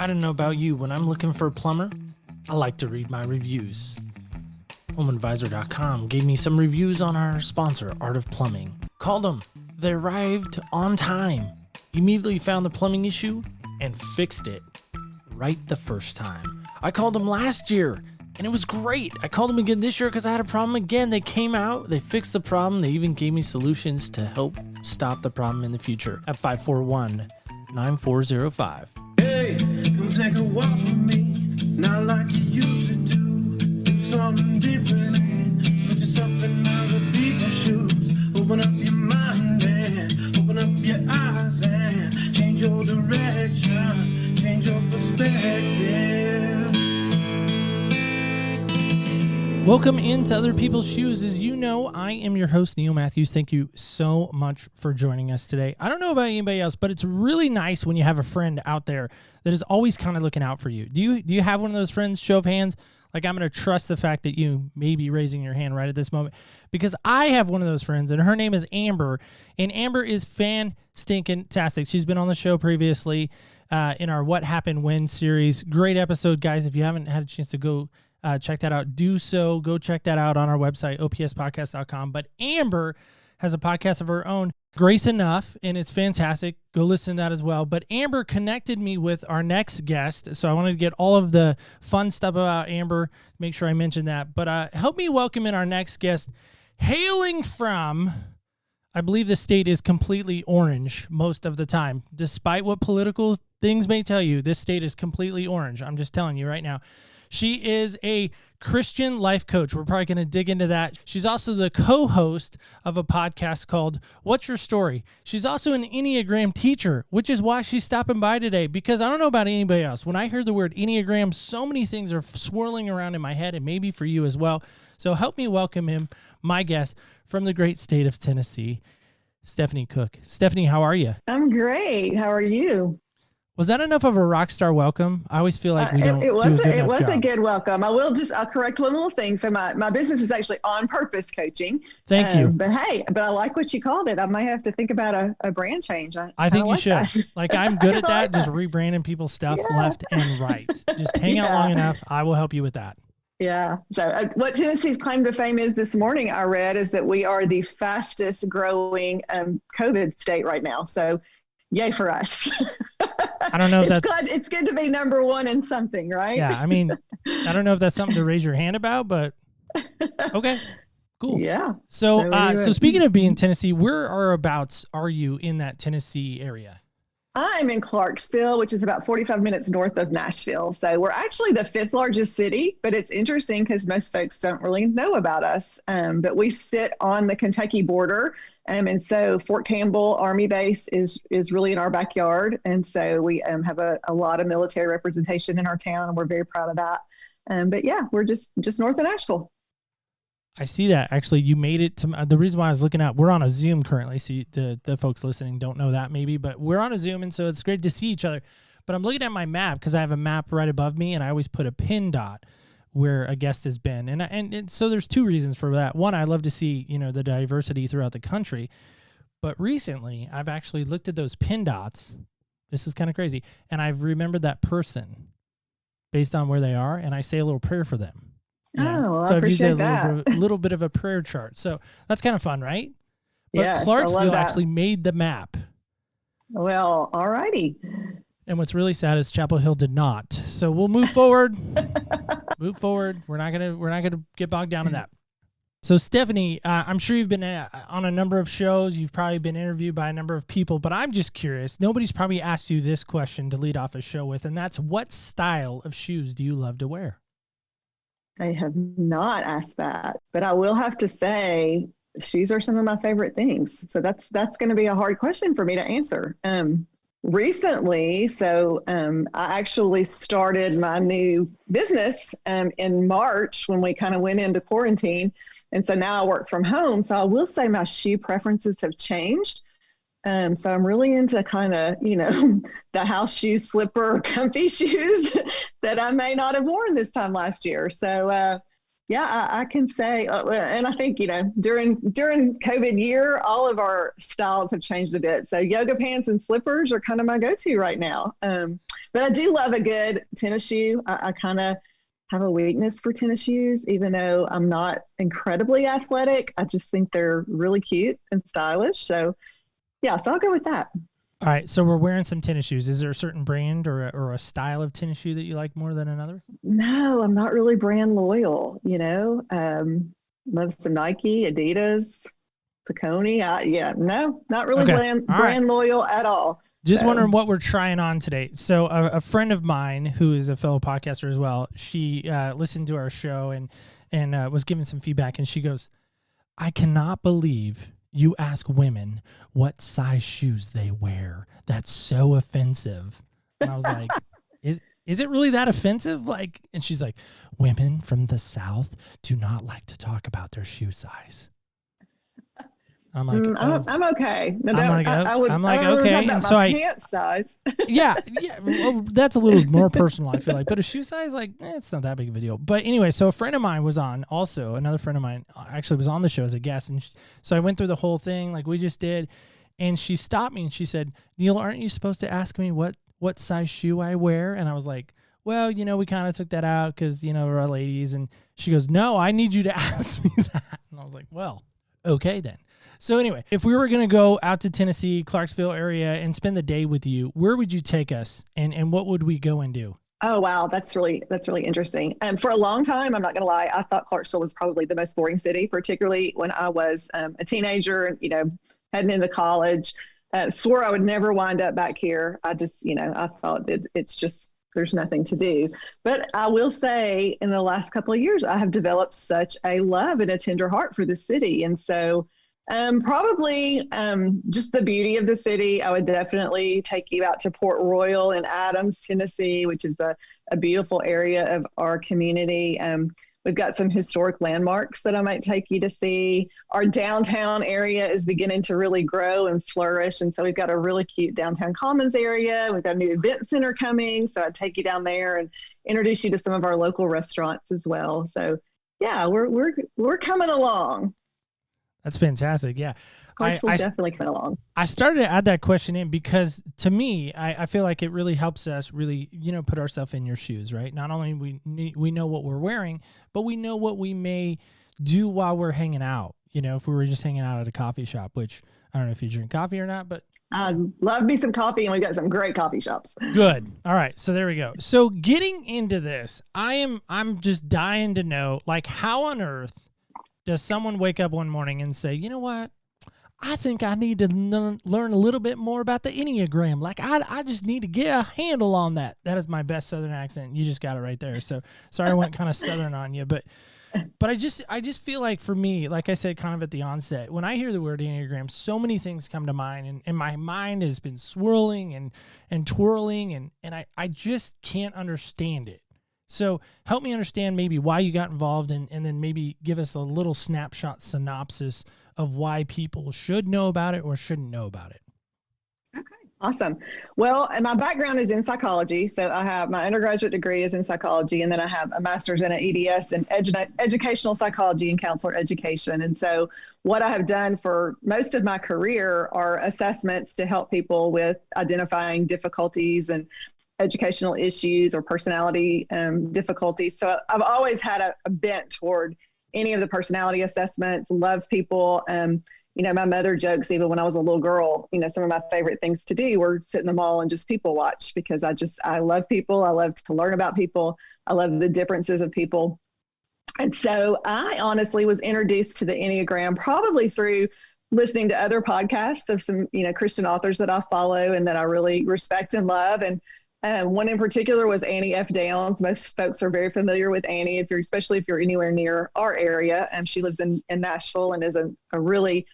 I don't know about you, when I'm looking for a plumber, I like to read my reviews. HomeAdvisor.com gave me some reviews on our sponsor, Art of Plumbing. Called them. They arrived on time. Immediately found the plumbing issue and fixed it right the first time. I called them last year and it was great. I called them again this year because I had a problem again. They came out, they fixed the problem. They even gave me solutions to help stop the problem in the future at 541-9405. Hey, come take a walk with me, not like you used to do. Do something different and put yourself in other people's shoes. Open up your mind and open up your eyes and change your direction, change your perspective. Welcome into Other People's Shoes. As you know, I am your host, Neil Matthews. Thank you so much for joining us today. I don't know about anybody else, but it's really nice when you have a friend out there that is always kind of looking out for you. Do you have one of those friends? Show of hands. Like, I'm going to trust the fact that you may be raising your hand right at this moment, because I have one of those friends, and her name is Amber, and Amber is fan-stinking-tastic. She's been on the show previously in our What Happened When series. Great episode, guys. If you haven't had a chance to go check that out, do so. Go check that out on our website, opspodcast.com. But Amber has a podcast of her own, Grace Enough, and it's fantastic. Go listen to that as well. But Amber connected me with our next guest, so I wanted to get all of the fun stuff about Amber, make sure I mentioned that. But help me welcome in our next guest, hailing from, I believe the state is completely orange most of the time. Despite what political things may tell you, this state is completely orange. I'm just telling you right now. She is a Christian life coach. We're probably going to dig into that. She's also the co-host of a podcast called What's Your Story? She's also an Enneagram teacher, which is why she's stopping by today, because I don't know about anybody else. When I hear the word Enneagram, so many things are swirling around in my head, and maybe for you as well. So help me welcome him, my guest from the great state of Tennessee, Stephani Cook. Stephani, how are you? I'm great. How are you? Was that enough of a rock star welcome? I always feel like we don't it do a good it enough was job. a good welcome. I'll correct one little thing. So my business is actually On Purpose Coaching. Thank you. But I like what you called it. I might have to think about a brand change. I think you like should. that. Like, I'm good at that, like just that. rebranding people's stuff Yeah. left and right. Just hang out long enough. I will help you with that. Yeah. So what Tennessee's claim to fame is this morning, I read, is that we are the fastest growing COVID state right now. So yay for us. I don't know if It's good to be number one in something, right? Yeah, I mean, I don't know if that's something to raise your hand about, but okay, cool. Yeah. So speaking of being in Tennessee, whereabouts are you in that Tennessee area? I'm in Clarksville, which is about 45 minutes north of Nashville. So we're actually the fifth largest city, but it's interesting because most folks don't really know about us. But we sit on the Kentucky border. And so Fort Campbell Army Base is really in our backyard. And so we have a lot of military representation in our town, and we're very proud of that. But yeah, we're just north of Nashville. I see that. Actually, you made it to the reason why I was looking at. We're on a Zoom currently, so the folks listening don't know that maybe, but we're on a Zoom, and so it's great to see each other. But I'm looking at my map because I have a map right above me, and I always put a pin dot where a guest has been, and so there's two reasons for that. One, I love to see the diversity throughout the country, but recently I've actually looked at those pin dots. This is kind of crazy, and I've remembered that person based on where they are, and I say a little prayer for them. Well, So I I've used appreciate it as that. a little bit of a prayer chart. So that's kind of fun, right? But Yes, I love Clarksville that. actually made the map. Well, all righty. And what's really sad is Chapel Hill did not. So we'll move forward. Move forward. We're not gonna get bogged down in that. So Stephani, I'm sure you've been on a number of shows. You've probably been interviewed by a number of people, but I'm just curious. Nobody's probably asked you this question to lead off a show with, and that's, what style of shoes do you love to wear? I have not asked that, but I will have to say shoes are some of my favorite things. So that's going to be a hard question for me to answer. Recently, I actually started my new business in March when we kind of went into quarantine. And so now I work from home. So I will say my shoe preferences have changed. So I'm really into kind of, the house shoe, slipper, comfy shoes that I may not have worn this time last year. So, I can say, and I think, during COVID year, all of our styles have changed a bit. So yoga pants and slippers are kind of my go-to right now. But I do love a good tennis shoe. I kind of have a weakness for tennis shoes, even though I'm not incredibly athletic. I just think they're really cute and stylish. So yeah, so I'll go with that. All right, so we're wearing some tennis shoes. Is there a certain brand or a style of tennis shoe that you like more than another? No, I'm not really brand loyal, love some Nike, Adidas, Saucony. No, not really brand loyal at all. Just wondering what we're trying on today. So a friend of mine who is a fellow podcaster as well, she listened to our show and was giving some feedback, and she goes, I cannot believe you ask women what size shoes they wear. That's so offensive. And I was like, is it really that offensive? Like, and she's like, women from the South do not like to talk about their shoe size. I'm like, I'm okay. No, I'm like, okay. And so pant size. yeah. Well, that's a little more personal, I feel like. But a shoe size, like, it's not that big of a deal. But anyway, so a friend of mine was on, also another friend of mine actually was on the show as a guest, and so I went through the whole thing like we just did, and she stopped me and she said, Neil, aren't you supposed to ask me what size shoe I wear? And I was like, well, we kind of took that out because we're all ladies. And she goes, no, I need you to ask me that. And I was like, well, okay then. So anyway, if we were going to go out to Tennessee, Clarksville area, and spend the day with you, where would you take us, and what would we go and do? Oh, wow. That's really interesting. And for a long time, I'm not going to lie, I thought Clarksville was probably the most boring city, particularly when I was a teenager, heading into college. Swore I would never wind up back here. I just, I thought that it's just, there's nothing to do. But I will say in the last couple of years, I have developed such a love and a tender heart for the city. And so probably just the beauty of the city. I would definitely take you out to Port Royal in Adams, Tennessee, which is a beautiful area of our community. We've got some historic landmarks that I might take you to see. Our downtown area is beginning to really grow and flourish. And so we've got a really cute downtown commons area. We've got a new event center coming. So I'd take you down there and introduce you to some of our local restaurants as well. So yeah, we're coming along. That's fantastic. Yeah. Clarksville definitely coming along. I started to add that question in because to me, I feel like it really helps us really, put ourselves in your shoes, right? Not only we know what we're wearing, but we know what we may do while we're hanging out. If we were just hanging out at a coffee shop, which I don't know if you drink coffee or not, but I love me some coffee, and we've got some great coffee shops. Good. All right. So there we go. So getting into this, I'm just dying to know, like, how on earth does someone wake up one morning and say, you know what? I think I need to learn a little bit more about the Enneagram. Like, I just need to get a handle on that. That is my best Southern accent. You just got it right there. So sorry I went kind of Southern on you, but I just feel like for me, like I said, kind of at the onset, when I hear the word Enneagram, so many things come to mind, and my mind has been swirling and twirling, and I just can't understand it. So help me understand maybe why you got involved, and then maybe give us a little snapshot synopsis of why people should know about it or shouldn't know about it. Okay, awesome. Well, and my background is in psychology. So I have my undergraduate degree is in psychology, and then I have a master's in an EDS in educational psychology and counselor education. And so what I have done for most of my career are assessments to help people with identifying difficulties and educational issues or personality difficulties. So I've always had a bent toward any of the personality assessments, love people. My mother jokes, even when I was a little girl, some of my favorite things to do were sit in the mall and just people watch, because I love people. I love to learn about people. I love the differences of people. And so I honestly was introduced to the Enneagram probably through listening to other podcasts of some, Christian authors that I follow and that I really respect and love. And one in particular was Annie F. Downs. Most folks are very familiar with Annie, especially if you're anywhere near our area. She lives in Nashville and is a really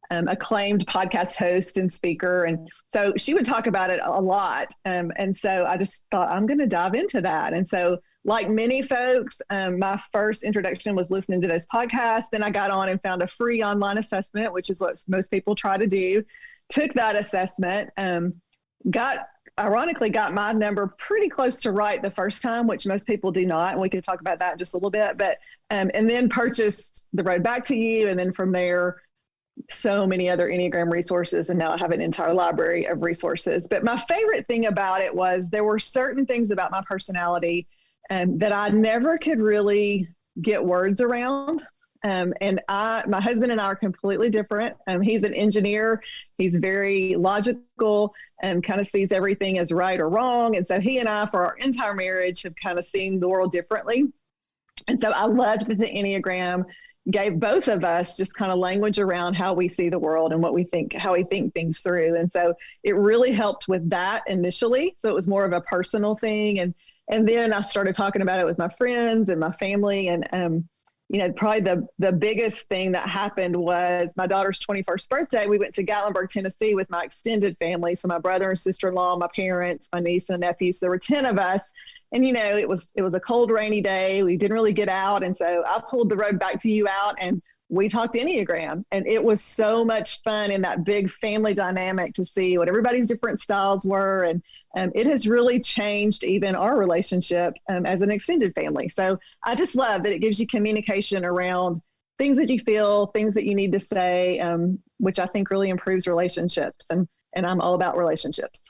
acclaimed podcast host and speaker. And so she would talk about it a lot. And so I just thought, I'm going to dive into that. And so like many folks, my first introduction was listening to those podcasts. Then I got on and found a free online assessment, which is what most people try to do. Took that assessment, ironically got my number pretty close to right the first time, which most people do not. And we can talk about that in just a little bit, but, and then purchased The Road Back to You. And then from there, so many other Enneagram resources, and now I have an entire library of resources. But my favorite thing about it was there were certain things about my personality that I never could really get words around. My husband and I are completely different. He's an engineer. He's very logical and kind of sees everything as right or wrong. And so he and I, for our entire marriage, have kind of seen the world differently. And so I loved that the Enneagram gave both of us just kind of language around how we see the world and what we think, how we think things through. And so it really helped with that initially. So it was more of a personal thing. And then I started talking about it with my friends and my family. And, probably the biggest thing that happened was my daughter's 21st birthday. We went to Gatlinburg, Tennessee with my extended family. So my brother and sister-in-law, my parents, my niece and nephew. So there were 10 of us. And, it was a cold, rainy day. We didn't really get out. And so I pulled the road back to you out and we talked Enneagram. And it was so much fun in that big family dynamic to see what everybody's different styles were. And it has really changed even our relationship as an extended family. So I just love that it gives you communication around things that you feel, things that you need to say, which I think really improves relationships. And I'm all about relationships.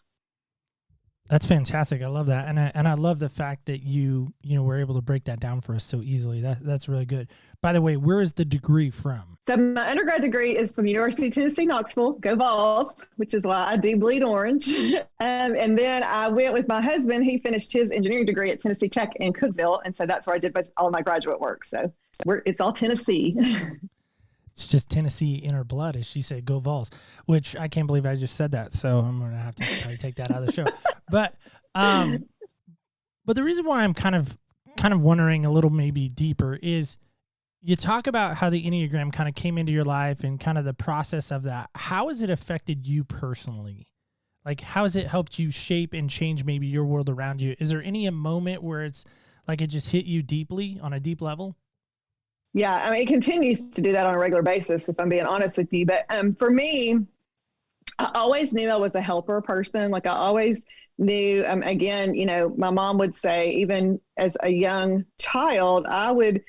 That's fantastic. I love that. And I love the fact that you were able to break that down for us so easily. That's really good. By the way, where is the degree from? So my undergrad degree is from University of Tennessee, Knoxville, go Vols, which is why I do bleed orange. And then I went with my husband. He finished his engineering degree at Tennessee Tech in Cookeville. And so that's where I did all of my graduate work. So it's all Tennessee. It's just Tennessee in her blood, as she said, go Vols, which I can't believe I just said that. So I'm going to have to probably take that out of the show. But the reason why I'm kind of wondering a little maybe deeper is you talk about how the Enneagram kind of came into your life and kind of the process of that. How has it affected you personally? Like, how has it helped you shape and change maybe your world around you? Is there any moment where it's like it just hit you deeply on a deep level? Yeah, I mean, it continues to do that on a regular basis, if I'm being honest with you. But for me, I always knew I was a helper person. Like I always knew, again, my mom would say, even as a young child, I would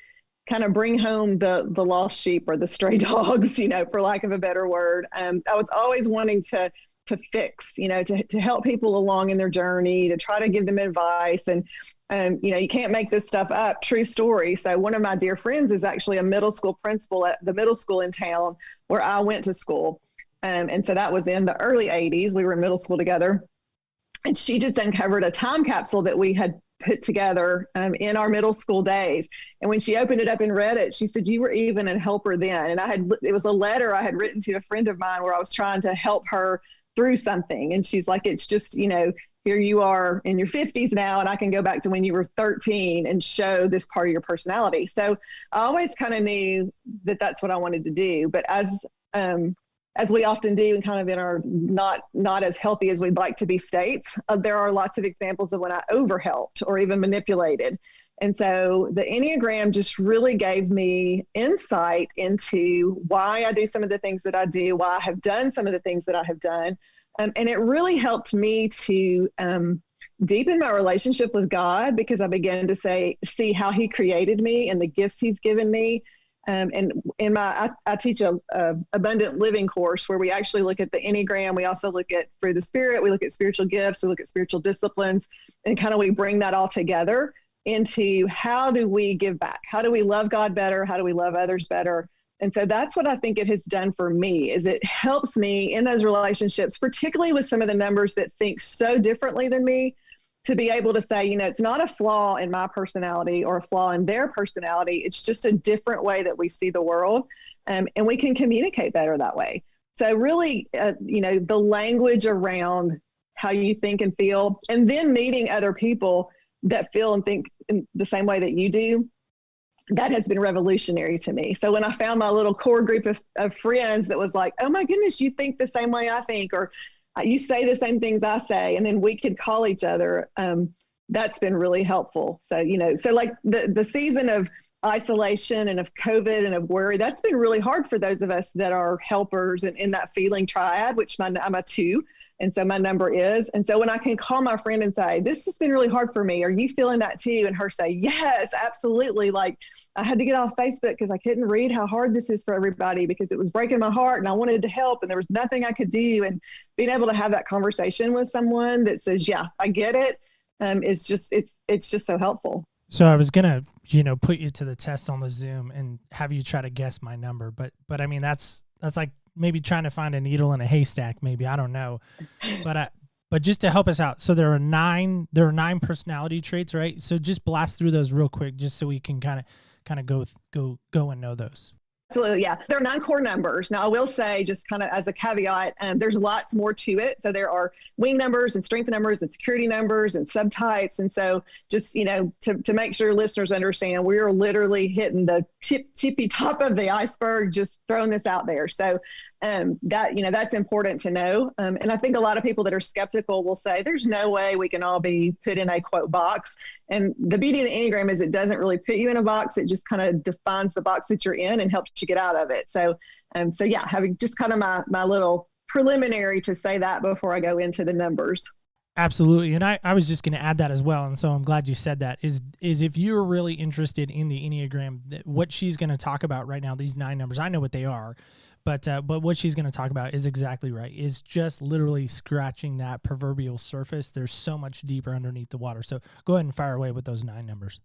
kind of bring home the lost sheep or the stray dogs, for lack of a better word. I was always wanting to fix, to help people along in their journey, to try to give them advice. And you can't make this stuff up. True story. So one of my dear friends is actually a middle school principal at the middle school in town where I went to school. And so that was in the early 80s. We were in middle school together. And she just uncovered a time capsule that we had put together in our middle school days. And when she opened it up and read it, she said, "You were even a helper then." And it was a letter I had written to a friend of mine where I was trying to help her through something. And she's like, "It's just, here you are in your 50s now, and I can go back to when you were 13 and show this part of your personality." So I always kind of knew that that's what I wanted to do. But as we often do, and kind of in our not as healthy as we'd like to be states, there are lots of examples of when I overhelped or even manipulated. And so the Enneagram just really gave me insight into why I do some of the things that I do, why I have done some of the things that I have done. And it really helped me to deepen my relationship with God, because I began to see how he created me and the gifts he's given me. And in I teach a abundant living course where we actually look at the Enneagram. We also look at Through the Spirit. We look at spiritual gifts. We look at spiritual disciplines, and kind of we bring that all together into how do we give back? How do we love God better? How do we love others better? And so that's what I think it has done for me, is it helps me in those relationships, particularly with some of the numbers that think so differently than me, to be able to say, it's not a flaw in my personality or a flaw in their personality. It's just a different way that we see the world. And we can communicate better that way. So really, the language around how you think and feel, and then meeting other people that feel and think in the same way that you do, that has been revolutionary to me. So when I found my little core group of friends that was like, "Oh my goodness, you think the same way I think," or "You say the same things I say," and then we could call each other, that's been really helpful. So, so like the season of isolation and of COVID and of worry, that's been really hard for those of us that are helpers and in that feeling triad, which I'm a 2. And so my number is, and so when I can call my friend and say, this has been really hard for me. Are you feeling that too? And her say, yes, absolutely. Like I had to get off Facebook because I couldn't read how hard this is for everybody because it was breaking my heart and I wanted to help and there was nothing I could do. And being able to have that conversation with someone that says, yeah, I get it. It's just so helpful. So I was gonna, put you to the test on the Zoom and have you try to guess my number, but I mean that's like maybe trying to find a needle in a haystack. Maybe, I don't know, but just to help us out. So there are nine personality traits, right? So just blast through those real quick, just so we can kind of go and know those. Absolutely, yeah. There are 9 core numbers. Now, I will say, just kind of as a caveat, there's lots more to it. So there are wing numbers and strength numbers and security numbers and subtypes. And so just, to make sure listeners understand, we're literally hitting the tippy top of the iceberg, just throwing this out there. So that's important to know. And I think a lot of people that are skeptical will say, there's no way we can all be put in a quote box. And the beauty of the Enneagram is it doesn't really put you in a box. It just kind of defines the box that you're in and helps you get out of it. So yeah, having just kind of my little preliminary to say that before I go into the numbers. Absolutely. And I was just going to add that as well. And so I'm glad you said that is if you're really interested in the Enneagram, what she's going to talk about right now, these 9 numbers, I know what they are. But what she's going to talk about is exactly right. Is just literally scratching that proverbial surface. There's so much deeper underneath the water. So go ahead and fire away with those 9 numbers.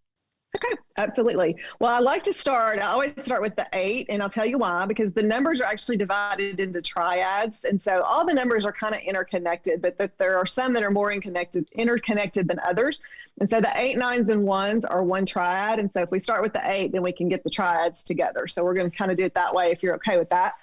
Okay, absolutely. Well, I always start with the 8, and I'll tell you why, because the numbers are actually divided into triads. And so all the numbers are kind of interconnected, but there are some that are more interconnected than others. And so the 8, 9s, and 1s are one triad. And so if we start with the 8, then we can get the triads together. So we're going to kind of do it that way if you're okay with that.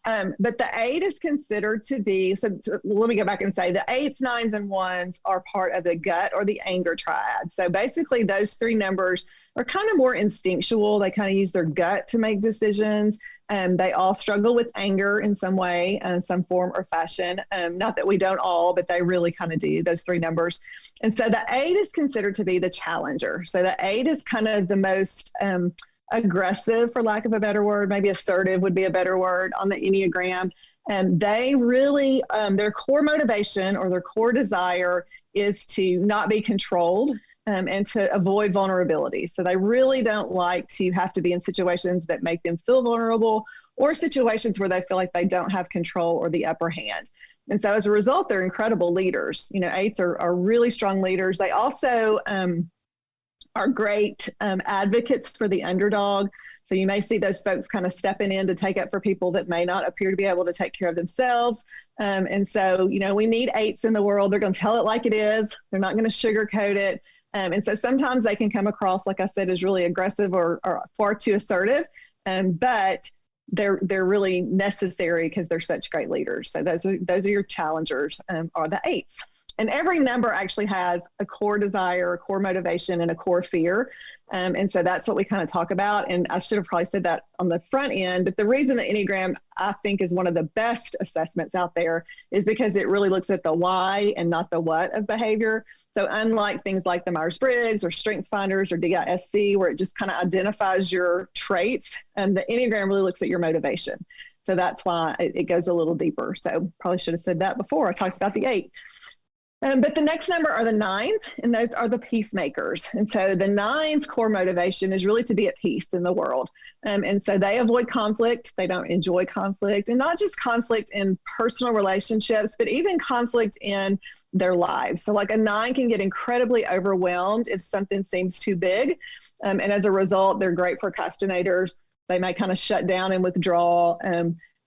But the 8 is considered to be, so let me go back and say the 8s, 9s, and 1s are part of the gut or the anger triad. So basically those 3 numbers are kind of more instinctual. They kind of use their gut to make decisions. They all struggle with anger in some way, some form or fashion. Not that we don't all, but they really kind of do, those 3 numbers. And so the 8 is considered to be the challenger. So the 8 is kind of the most aggressive, for lack of a better word, maybe assertive would be a better word on the Enneagram. And they really, their core motivation or their core desire is to not be controlled and to avoid vulnerability. So they really don't like to have to be in situations that make them feel vulnerable or situations where they feel like they don't have control or the upper hand. And so as a result, they're incredible leaders. 8s are really strong leaders. They also are great advocates for the underdog. So you may see those folks kind of stepping in to take up for people that may not appear to be able to take care of themselves. And so, we need 8s in the world. They're going to tell it like it is. They're not going to sugarcoat it. And so sometimes they can come across, like I said, as really aggressive or far too assertive. But they're really necessary because they're such great leaders. So those are your challengers, are the 8s. And every number actually has a core desire, a core motivation, and a core fear. And so that's what we kind of talk about. And I should have probably said that on the front end. But the reason the Enneagram, I think, is one of the best assessments out there is because it really looks at the why and not the what of behavior. So unlike things like the Myers-Briggs or StrengthsFinders or DISC, where it just kind of identifies your traits, and the Enneagram really looks at your motivation. So that's why it goes a little deeper. So probably should have said that before I talked about the 8. But the next number are the 9s, and those are the peacemakers. And so the 9s' core motivation is really to be at peace in the world. And so they avoid conflict. They don't enjoy conflict, and not just conflict in personal relationships, but even conflict in their lives. So like a 9 can get incredibly overwhelmed if something seems too big. And as a result, they're great procrastinators. They may kind of shut down and withdraw.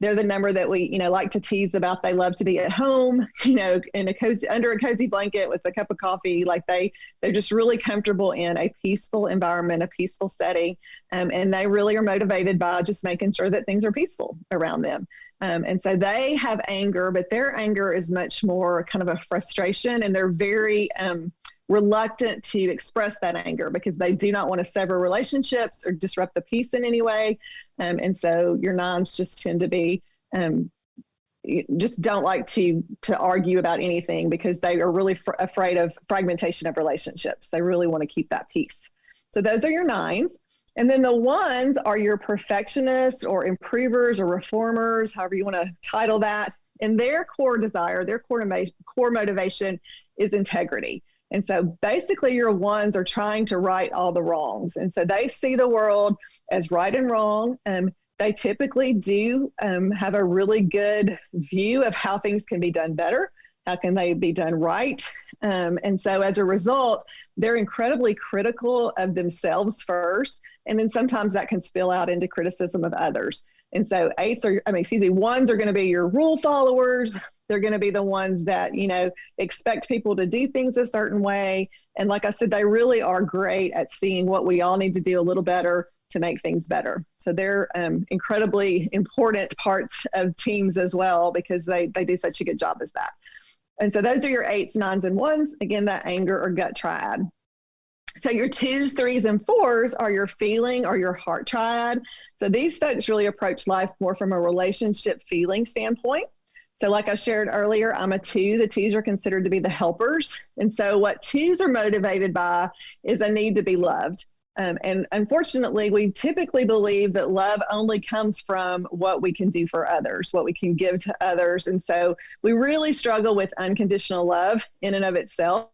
They're the number that we, like to tease about. They love to be at home, under a cozy blanket with a cup of coffee. Like they're just really comfortable in a peaceful environment, a peaceful setting. And they really are motivated by just making sure that things are peaceful around them. And so they have anger, but their anger is much more kind of a frustration, and they're very reluctant to express that anger because they do not want to sever relationships or disrupt the peace in any way. And so your 9s just tend to be, just don't like to argue about anything because they are really afraid of fragmentation of relationships. They really want to keep that peace. So those are your 9s. And then the 1s are your perfectionists or improvers or reformers, however you want to title that. And their core desire, their core motivation is integrity. And so basically your ones are trying to right all the wrongs. And so they see the world as right and wrong. They typically do have a really good view of how things can be done better. How can they be done right? And so as a result, they're incredibly critical of themselves first. And then sometimes that can spill out into criticism of others. And so ones are going to be your rule followers. They're going to be the ones that, expect people to do things a certain way. And like I said, they really are great at seeing what we all need to do a little better to make things better. So they're incredibly important parts of teams as well, because they do such a good job as that. And so those are your 8s, 9s, and 1s. Again, that anger or gut triad. So your 2s, 3s, and 4s are your feeling or your heart triad. So these folks really approach life more from a relationship feeling standpoint. So like I shared earlier, I'm a 2. The 2s are considered to be the helpers. And so what 2s are motivated by is a need to be loved. And unfortunately, we typically believe that love only comes from what we can do for others, what we can give to others. And so we really struggle with unconditional love in and of itself,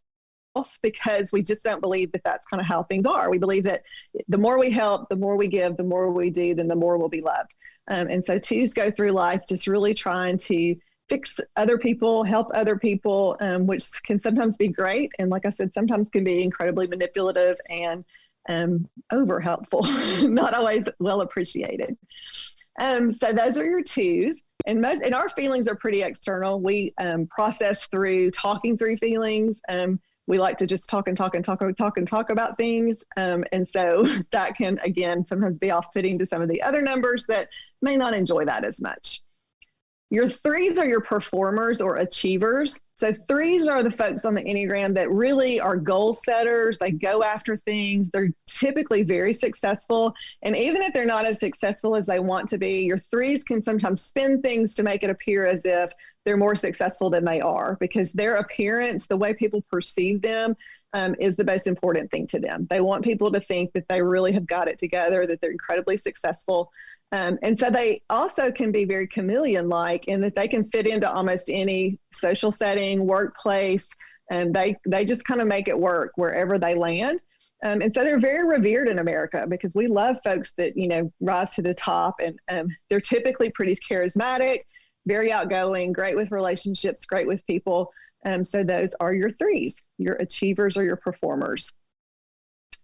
because we just don't believe that that's kind of how things are. We believe that the more we help, the more we give, the more we do, then the more we'll be loved. And so 2s go through life just really trying to fix other people, help other people, which can sometimes be great. And like I said, sometimes can be incredibly manipulative and over helpful, not always well appreciated. So those are your 2s. And our feelings are pretty external. We process through talking through feelings. We like to just talk about things. And so that can, again, sometimes be off-putting to some of the other numbers that may not enjoy that as much. Your 3s are your performers or achievers. So 3s are the folks on the Enneagram that really are goal setters. They go after things. They're typically very successful. And even if they're not as successful as they want to be, your 3s can sometimes spin things to make it appear as if they're more successful than they are, because their appearance, the way people perceive them, is the most important thing to them. They want people to think that they really have got it together, that they're incredibly successful. And so they also can be very chameleon-like in that they can fit into almost any social setting, workplace, and they just kind of make it work wherever they land. And so they're very revered in America because we love folks that, rise to the top, and they're typically pretty charismatic, very outgoing, great with relationships, great with people. So those are your 3s, your achievers or your performers.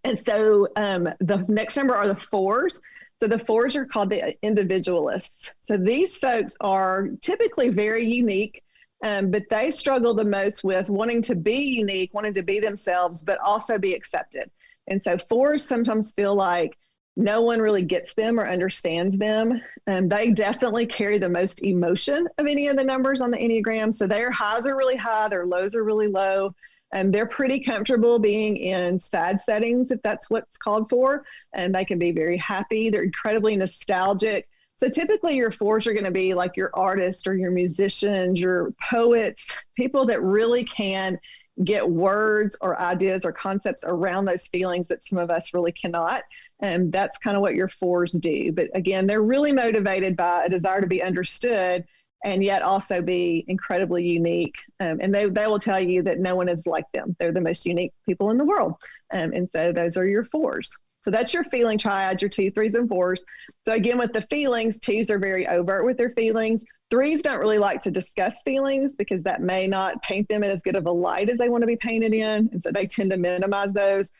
And so the next number are the 4s. So the 4s are called the individualists. So these folks are typically very unique, but they struggle the most with wanting to be unique, wanting to be themselves, but also be accepted. And so 4s sometimes feel like no one really gets them or understands them. They definitely carry the most emotion of any of the numbers on the Enneagram. So their highs are really high, their lows are really low. And they're pretty comfortable being in sad settings, if that's what's called for. And they can be very happy. They're incredibly nostalgic. So typically your 4s are going to be like your artists or your musicians, your poets, people that really can get words or ideas or concepts around those feelings that some of us really cannot. And that's kind of what your 4s do. But again, they're really motivated by a desire to be understood and yet also be incredibly unique. And they will tell you that no one is like them. They're the most unique people in the world. And so those are your 4s. So that's your feeling triad, your 2, 3s, and 4s. So again, with the feelings, 2s are very overt with their feelings. 3s don't really like to discuss feelings because that may not paint them in as good of a light as they want to be painted in. And so they tend to minimize those.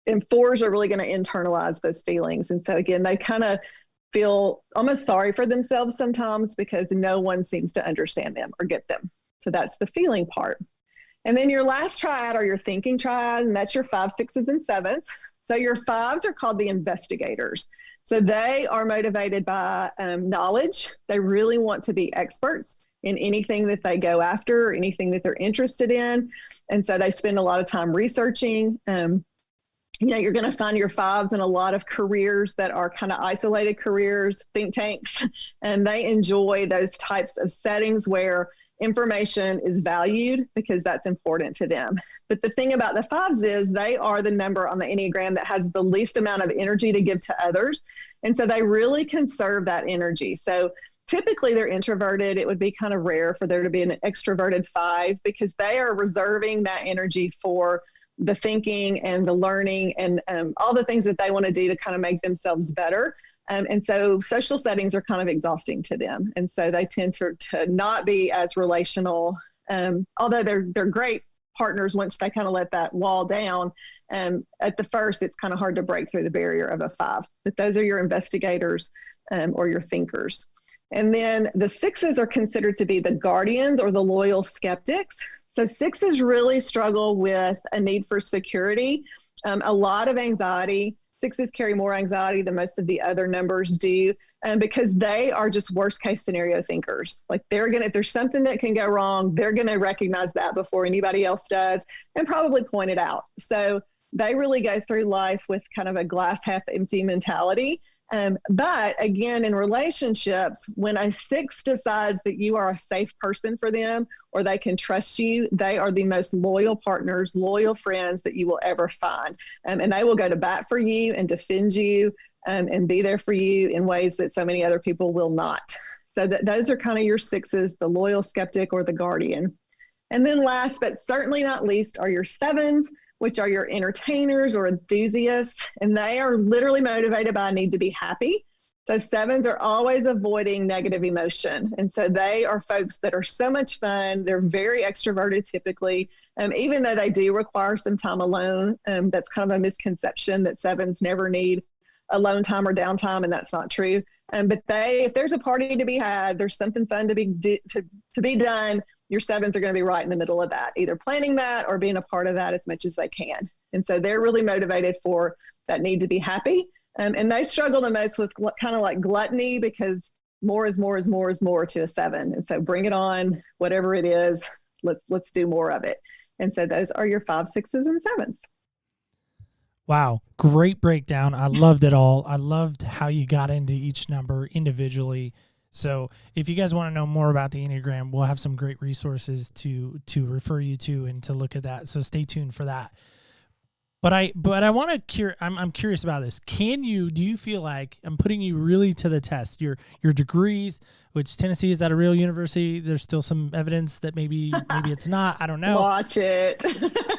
And 4s are really going to internalize those feelings. And so again, they kind of feel almost sorry for themselves sometimes because no one seems to understand them or get them. So that's the feeling part. And then your last triad are your thinking triad, and that's your 5, 6s, and 7s. So your 5s are called the investigators. So they are motivated by knowledge. They really want to be experts in anything that they go after, or anything that they're interested in. And so they spend a lot of time researching. You're going to find your 5s in a lot of careers that are kind of isolated careers, think tanks, and they enjoy those types of settings where information is valued because that's important to them. But the thing about the 5s is they are the number on the Enneagram that has the least amount of energy to give to others. And so they really conserve that energy. So typically they're introverted. It would be kind of rare for there to be an extroverted 5 because they are reserving that energy for the thinking and the learning and all the things that they want to do to kind of make themselves better. And so social settings are kind of exhausting to them. And so they tend to not be as relational, although they're great partners once they kind of let that wall down. At the first, it's kind of hard to break through the barrier of a 5. But those are your investigators or your thinkers. And then the 6s are considered to be the guardians or the loyal skeptics. So 6s really struggle with a need for security, a lot of anxiety. 6s carry more anxiety than most of the other numbers do because they are just worst case scenario thinkers. Like if there's something that can go wrong, they're going to recognize that before anybody else does and probably point it out. So they really go through life with kind of a glass half empty mentality. But again, in relationships, when a 6 decides that you are a safe person for them or they can trust you, they are the most loyal partners, loyal friends that you will ever find. And they will go to bat for you and defend you and be there for you in ways that so many other people will not. So those are kind of your 6s, the loyal skeptic or the guardian. And then last, but certainly not least, are your 7s, which are your entertainers or enthusiasts, and they are literally motivated by a need to be happy. So 7s are always avoiding negative emotion. And so they are folks that are so much fun. They're very extroverted typically, even though they do require some time alone. That's kind of a misconception that 7s never need alone time or downtime, and that's not true. But if there's a party to be had, there's something fun to be done, your 7s are going to be right in the middle of that, either planning that or being a part of that as much as they can. And so they're really motivated for that need to be happy. And they struggle the most with kind of like gluttony because more is more is more is more to a 7. And so bring it on, whatever it is, let's do more of it. And so those are your 5, 6s, and 7s. Wow. Great breakdown. I loved it all. I loved how you got into each number individually. So if you guys want to know more about the Enneagram, we'll have some great resources to refer you to and to look at that. So stay tuned for that. But I want to I'm curious about this. Do you feel like I'm putting you really to the test? Your degrees, which Tennessee, is that a real university? There's still some evidence that maybe it's not. I don't know. Watch it.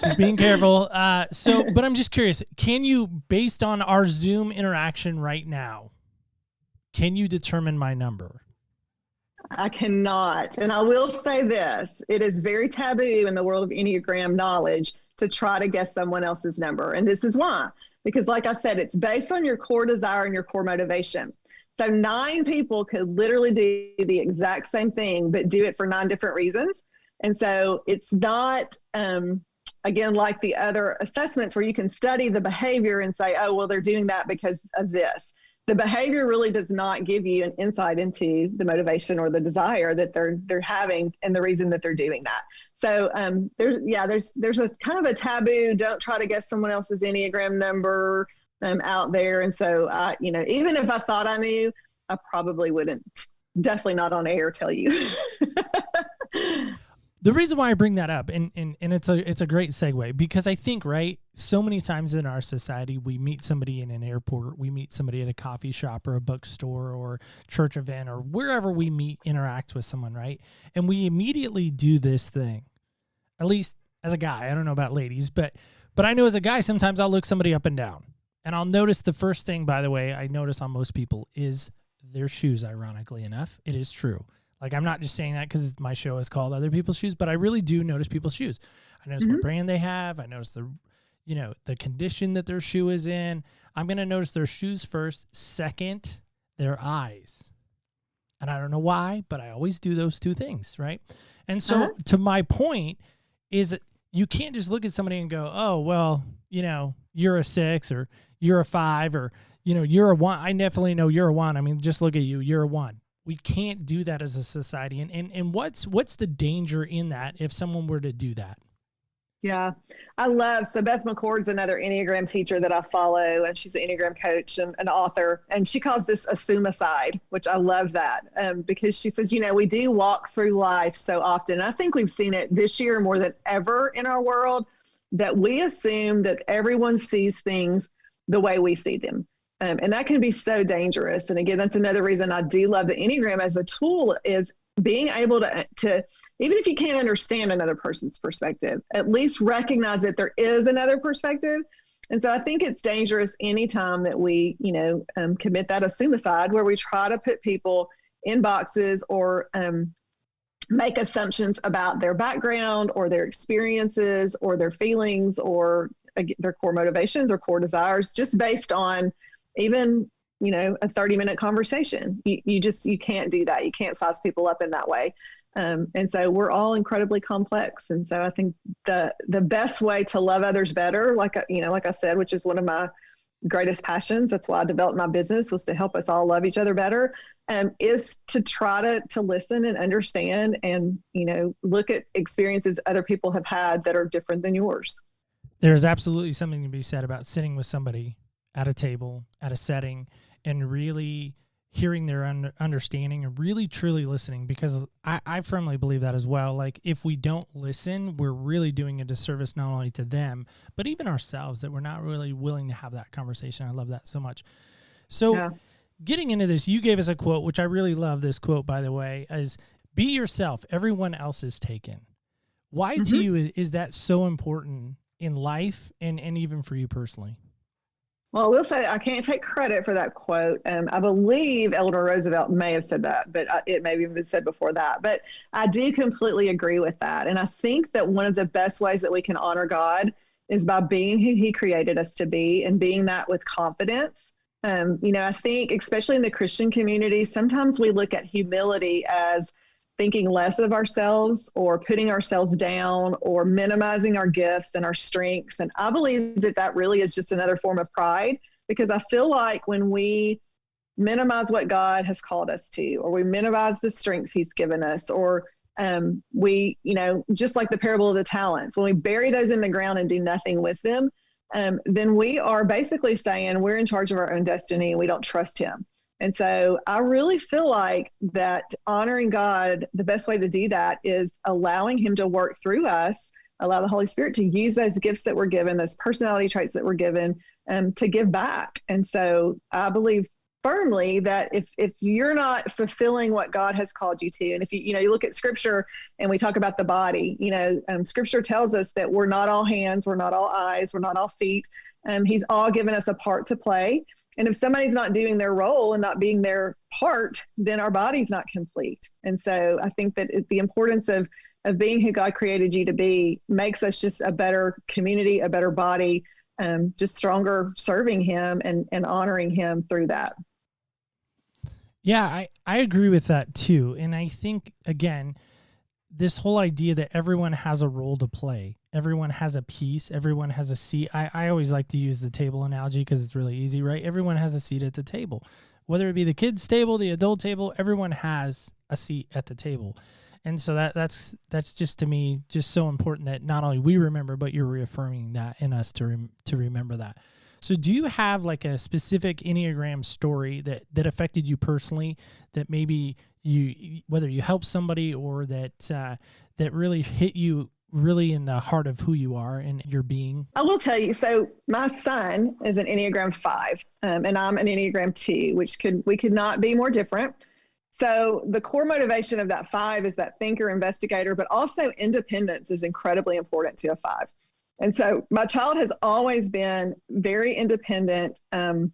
Just being careful. But I'm just curious. Can you, based on our Zoom interaction right now, can you determine my number? I cannot. And I will say this, it is very taboo in the world of Enneagram knowledge to try to guess someone else's number. And this is why, because like I said, it's based on your core desire and your core motivation. So 9 people could literally do the exact same thing, but do it for 9 different reasons. And so it's not, again, like the other assessments where you can study the behavior and say, oh, well, they're doing that because of this. The behavior really does not give you an insight into the motivation or the desire that they're having and the reason that they're doing that. So there's a kind of a taboo. Don't try to guess someone else's Enneagram number out there. And so even if I thought I knew, I probably wouldn't. Definitely not on air tell you. The reason why I bring that up, and it's a great segue, because I think, right, so many times in our society, we meet somebody in an airport, we meet somebody at a coffee shop or a bookstore or church event or wherever we interact with someone, right? And we immediately do this thing, at least as a guy. I don't know about ladies, but I know as a guy, sometimes I'll look somebody up and down. And I'll notice the first thing, by the way, I notice on most people is their shoes, ironically enough. It is true. Like, I'm not just saying that because my show is called Other People's Shoes, but I really do notice people's shoes. I notice what brand they have. I notice the condition that their shoe is in. I'm going to notice their shoes first. Second, their eyes. And I don't know why, but I always do those 2 things, right? And so to my point is you can't just look at somebody and go, oh, well, you're a 6 or you're a 5 or, you're a 1. I definitely know you're a 1. I mean, just look at you. You're a 1. We can't do that as a society. And what's the danger in that if someone were to do that? Yeah, so Beth McCord's another Enneagram teacher that I follow, and she's an Enneagram coach and an author, and she calls this assume-a-side, which I love that because she says, we do walk through life so often. And I think we've seen it this year more than ever in our world, that we assume that everyone sees things the way we see them. And that can be so dangerous. And again, that's another reason I do love the Enneagram as a tool, is being able to even if you can't understand another person's perspective, at least recognize that there is another perspective. And so I think it's dangerous anytime that we, commit that a suicide, where we try to put people in boxes or make assumptions about their background or their experiences or their feelings or their core motivations or core desires, just based on even, a 30-minute conversation. You can't do that. You can't size people up in that way. And so we're all incredibly complex. And so I think the best way to love others better, like I said, which is one of my greatest passions, that's why I developed my business, was to help us all love each other better, is to try to listen and understand and, look at experiences other people have had that are different than yours. There's absolutely something to be said about sitting with somebody at a table, at a setting, and really hearing their understanding and really truly listening, because I firmly believe that as well. Like, if we don't listen, we're really doing a disservice not only to them, but even ourselves, that we're not really willing to have that conversation. I love that so much. So getting into this, you gave us a quote, which I really love. This quote, by the way, is "Be yourself, everyone else is taken." Why to you is that so important in life and even for you personally? Well, I will say I can't take credit for that quote. I believe Eleanor Roosevelt may have said that, but it may have been said before that. But I do completely agree with that. And I think that one of the best ways that we can honor God is by being who he created us to be and being that with confidence. I think especially in the Christian community, sometimes we look at humility as thinking less of ourselves or putting ourselves down or minimizing our gifts and our strengths. And I believe that really is just another form of pride, because I feel like when we minimize what God has called us to, or we minimize the strengths he's given us, or we, just like the parable of the talents, when we bury those in the ground and do nothing with them, then we are basically saying we're in charge of our own destiny and we don't trust him. And so I really feel like that honoring God, the best way to do that is allowing him to work through us, allow the Holy Spirit to use those gifts that we're given, those personality traits that we're given, to give back. And so I believe firmly that if you're not fulfilling what God has called you to, and if you look at scripture and we talk about the body, scripture tells us that we're not all hands, we're not all eyes, we're not all feet. He's all given us a part to play. And if somebody's not doing their role and not being their part, then our body's not complete. And so I think that the importance of being who God created you to be makes us just a better community, a better body, just stronger serving him and honoring him through that. Yeah, I agree with that too. And I think, again, this whole idea that everyone has a role to play, everyone has a piece, everyone has a seat. I always like to use the table analogy because it's really easy, right? Everyone has a seat at the table, whether it be the kids' table, the adult table, everyone has a seat at the table. And so that's just, to me, just so important that not only we remember, but you're reaffirming that in us to remember that. So do you have like a specific Enneagram story that affected you personally, that maybe whether you helped somebody or that really hit you really in the heart of who you are and your being? I will tell you. So my son is an Enneagram 5, and I'm an Enneagram 2, we could not be more different. So the core motivation of that 5 is that thinker, investigator, but also independence is incredibly important to a 5. And so my child has always been very independent, kind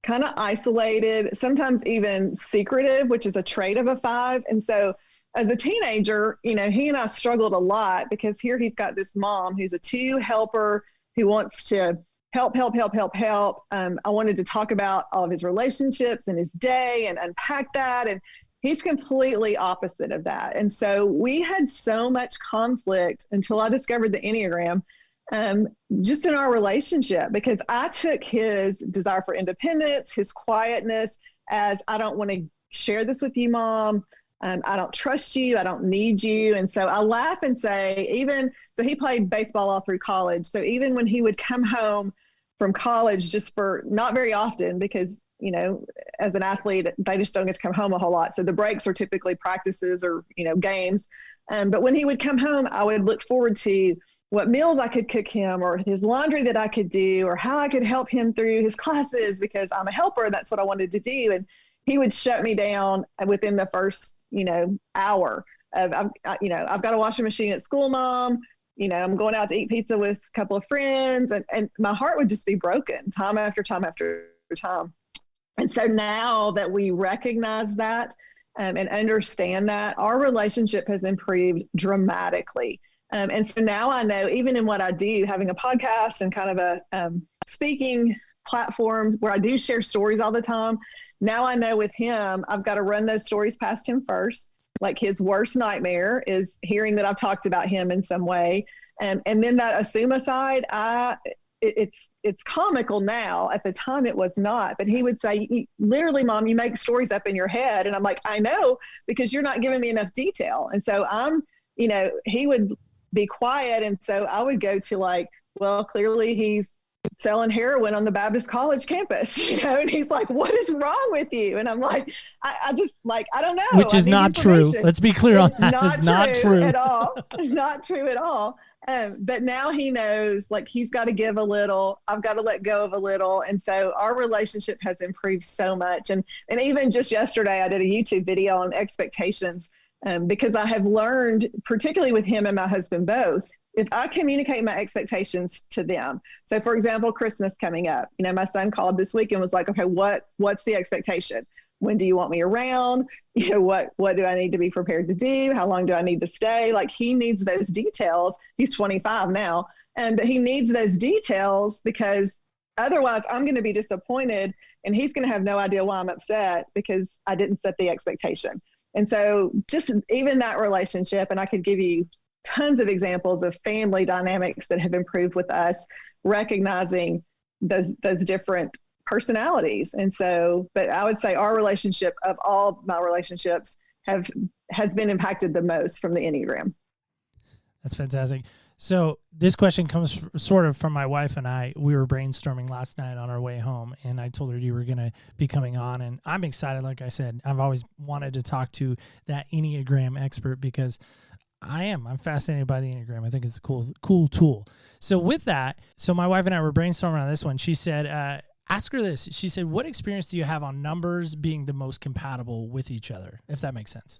of isolated, sometimes even secretive, which is a trait of a 5. And so as a teenager, he and I struggled a lot, because here he's got this mom who's a 2 helper who wants to help. I wanted to talk about all of his relationships and his day and unpack that. And he's completely opposite of that. And so we had so much conflict until I discovered the Enneagram, just in our relationship, because I took his desire for independence, his quietness, as I don't want to share this with you, Mom. I don't trust you. I don't need you. And so I laugh and say, so he played baseball all through college. So even when he would come home from college, just for not very often, because, as an athlete, they just don't get to come home a whole lot. So the breaks are typically practices or, games. But when he would come home, I would look forward to what meals I could cook him, or his laundry that I could do, or how I could help him through his classes, because I'm a helper. That's what I wanted to do. And he would shut me down within the first, hour of, I've got a washing machine at school, Mom. I'm going out to eat pizza with a couple of friends, and my heart would just be broken time after time after time. And so now that we recognize that and understand that, our relationship has improved dramatically. And so now I know, even in what I do, having a podcast and kind of a speaking platform where I do share stories all the time, now I know with him, I've got to run those stories past him first. Like, his worst nightmare is hearing that I've talked about him in some way. And then that assume aside, it's comical now. At the time, it was not. But he would say, literally, Mom, you make stories up in your head. And I'm like, I know, because you're not giving me enough detail. And so he would be quiet. And so I would go to like, well, clearly he's selling heroin on the Baptist college campus, and he's like, what is wrong with you? And I'm like, I just like, I don't know. Which is not true. Let's be clear on that. It's not true at all. Not true at all. But now he knows, like, he's got to give a little, I've got to let go of a little. And so our relationship has improved so much. And even just yesterday, I did a YouTube video on expectations, because I have learned, particularly with him and my husband both, if I communicate my expectations to them. So for example, Christmas coming up, my son called this week and was like, okay, what's the expectation? When do you want me around? What do I need to be prepared to do? How long do I need to stay? Like, he needs those details. He's 25 now. But he needs those details, because otherwise I'm going to be disappointed, and he's going to have no idea why I'm upset because I didn't set the expectation. And so just even that relationship, and I could give you tons of examples of family dynamics that have improved with us, recognizing those different personalities. And so, but I would say our relationship, of all my relationships, has been impacted the most from the Enneagram. That's fantastic. So this question comes sort of from my wife and I. We were brainstorming last night on our way home, and I told her you were going to be coming on, and I'm excited. Like I said, I've always wanted to talk to that Enneagram expert, because I'm fascinated by the Enneagram. I think it's a cool tool. So with that, my wife and I were brainstorming on this one. She said, ask her this. She said, what experience do you have on numbers being the most compatible with each other, if that makes sense?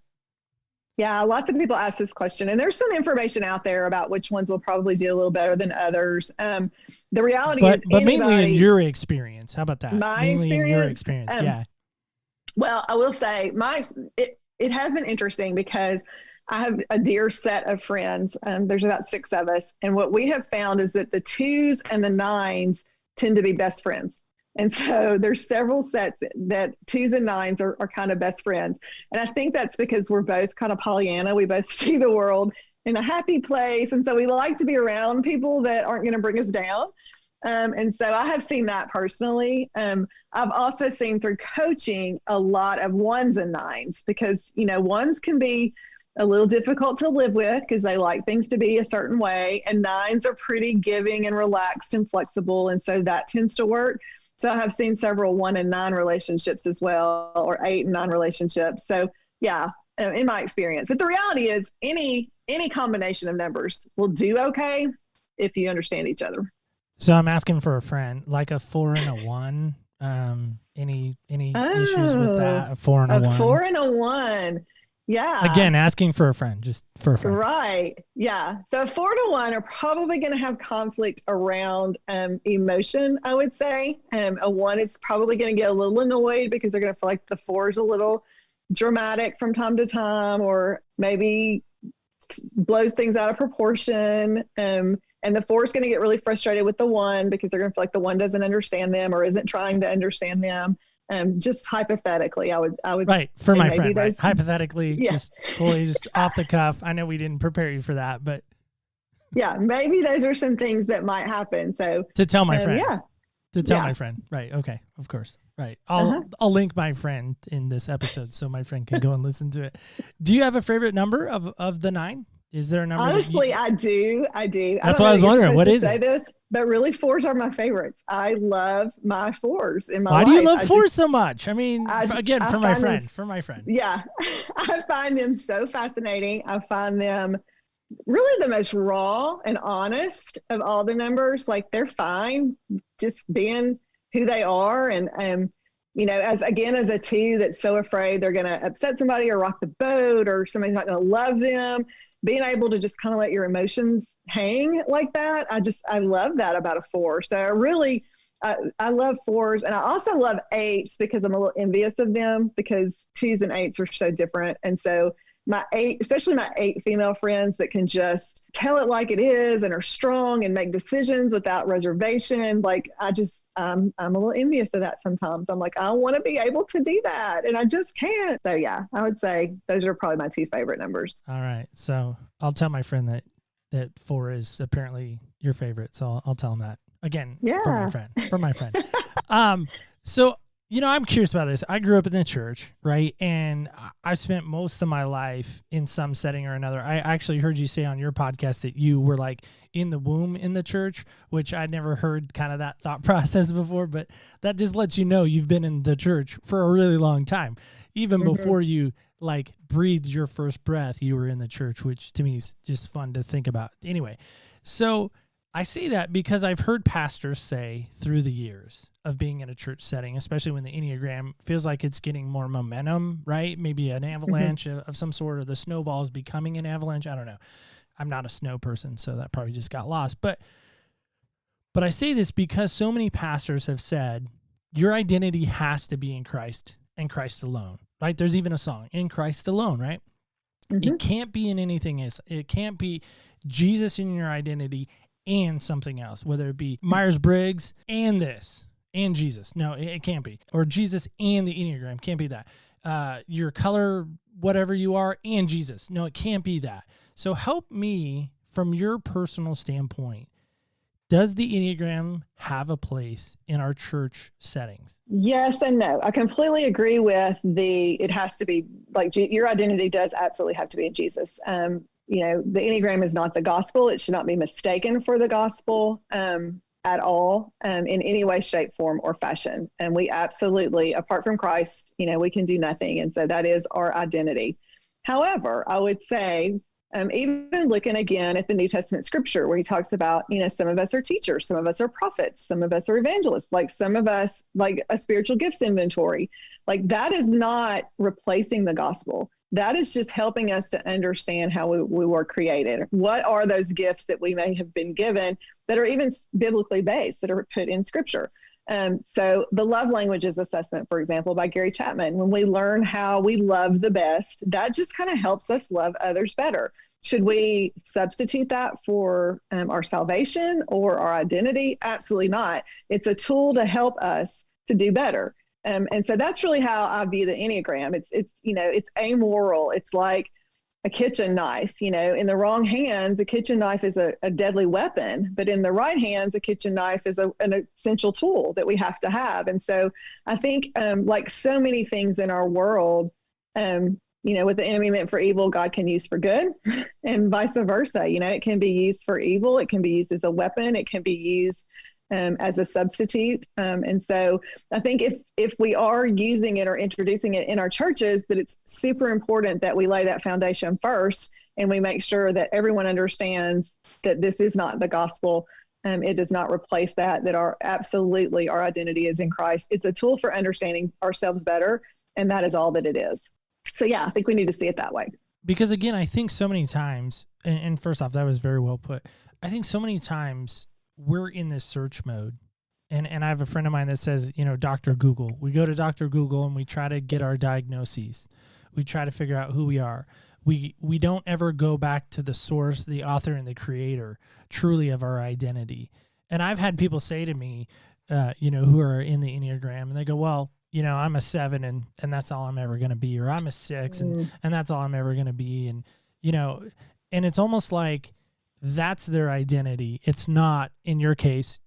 Yeah, lots of people ask this question, and there's some information out there about which ones will probably do a little better than others. The reality is, but mainly in your experience. How about that? Mainly in your experience. Yeah. Well, I will say it has been interesting, because I have a dear set of friends. There's about 6 of us. And what we have found is that the 2s and the 9s tend to be best friends. And so there's several sets that 2s and 9s are kind of best friends. And I think that's because we're both kind of Pollyanna. We both see the world in a happy place. And so we like to be around people that aren't going to bring us down. And so I have seen that personally. I've also seen through coaching a lot of 1s and 9s, because, 1s can be a little difficult to live with because they like things to be a certain way, and 9s are pretty giving and relaxed and flexible. And so that tends to work. So I have seen several 1 and 9 relationships as well, or 8 and 9 relationships. So yeah, in my experience. But the reality is any combination of numbers will do okay if you understand each other. So I'm asking for a friend, like a 4 and a 1. Any issues with that? A 4 and a 1. A 4 and a 1. Yeah. Again, asking for a friend, just for a friend. Right. Yeah. So a 4 to 1 are probably going to have conflict around emotion, I would say. A 1 is probably going to get a little annoyed because they're going to feel like the 4 is a little dramatic from time to time, or maybe blows things out of proportion. And the 4 is going to get really frustrated with the 1 because they're going to feel like the 1 doesn't understand them or isn't trying to understand them. Just hypothetically, I would right for my friend. Right? Hypothetically, yeah. Just totally just off the cuff. I know we didn't prepare you for that, but yeah, maybe those are some things that might happen. So to tell my friend, my friend, right? Okay, of course, right. I'll link my friend in this episode so my friend can go and listen to it. Do you have a favorite number of the 9? Is there a number? Honestly, I do. That's what I was wondering. What is it? This, but really, 4s are my favorites. I love my 4s in my life. Why do you love 4s so much? I mean, for my friend. Yeah, I find them so fascinating. I find them really the most raw and honest of all the numbers. Like they're fine just being who they are. And, as a 2 that's so afraid they're going to upset somebody or rock the boat or somebody's not going to love them, being able to just kind of let your emotions hang like that. I love that about a 4. So I love 4s, and I also love 8s because I'm a little envious of them because 2s and 8s are so different. And so especially my 8 female friends that can just tell it like it is and are strong and make decisions without reservation. Like I'm a little envious of that sometimes. I'm like, I want to be able to do that, and I just can't. So yeah, I would say those are probably my 2 favorite numbers. All right. So I'll tell my friend that 4 is apparently your favorite. So I'll tell him that again. Yeah. For my friend. So, I'm curious about this. I grew up in the church, right? And I spent most of my life in some setting or another. I actually heard you say on your podcast that you were like in the womb in the church, which I'd never heard kind of that thought process before, but that just lets you know you've been in the church for a really long time. Even before you like breathed your first breath, you were in the church, which to me is just fun to think about. Anyway, so I say that because I've heard pastors say through the years of being in a church setting, especially when the Enneagram feels like it's getting more momentum, right? Maybe an avalanche of some sort, or the snowball is becoming an avalanche. I don't know. I'm not a snow person, so that probably just got lost. But I say this because so many pastors have said your identity has to be in Christ and Christ alone, right? There's even a song, In Christ Alone, right? It can't be in anything else. It can't be Jesus in your identity and something else, whether it be Myers-Briggs and this and Jesus. No, it can't be. Or Jesus and the Enneagram. Can't be that. Your color, whatever you are, and Jesus. No, it can't be that. So help me from your personal standpoint. Does the Enneagram have a place in our church settings? Yes and no. I completely agree with it has to be like your identity does absolutely have to be in Jesus. The Enneagram is not the gospel. It should not be mistaken for the gospel at all in any way, shape, form, or fashion. And we absolutely, apart from Christ, we can do nothing. And so that is our identity. However, I would say, even looking again at the New Testament scripture where he talks about, some of us are teachers, some of us are prophets, some of us are evangelists, like some of us like a spiritual gifts inventory. Like that is not replacing the gospel. That is just helping us to understand how we were created. What are those gifts that we may have been given that are even biblically based, that are put in scripture? So the love languages assessment, for example, by Gary Chapman, when we learn how we love the best, that just kind of helps us love others better. Should we substitute that for our salvation or our identity? Absolutely not. It's a tool to help us to do better. And so that's really how I view the Enneagram. It's amoral. It's like a kitchen knife, in the wrong hands, a kitchen knife is a deadly weapon, but in the right hands, a kitchen knife is an essential tool that we have to have. And so I think like so many things in our world, what the enemy meant for evil, God can use for good, and vice versa. It can be used for evil. It can be used as a weapon. It can be used as a substitute. And so I think if we are using it or introducing it in our churches, that it's super important that we lay that foundation first and we make sure that everyone understands that this is not the gospel. It does not replace that our identity is in Christ. It's a tool for understanding ourselves better. And that is all that it is. So yeah, I think we need to see it that way. Because again, I think so many times, and first off, that was very well put. I think so many times we're in this search mode. And I have a friend of mine that says, Dr. Google. We go to Dr. Google and we try to get our diagnoses. We try to figure out who we are. We don't ever go back to the source, the author and the creator, truly of our identity. And I've had people say to me, who are in the Enneagram, and they go, well, I'm a 7 and that's all I'm ever going to be, or I'm a 6 and that's all I'm ever going to be. And, and it's almost like that's their identity. It's not, in your case,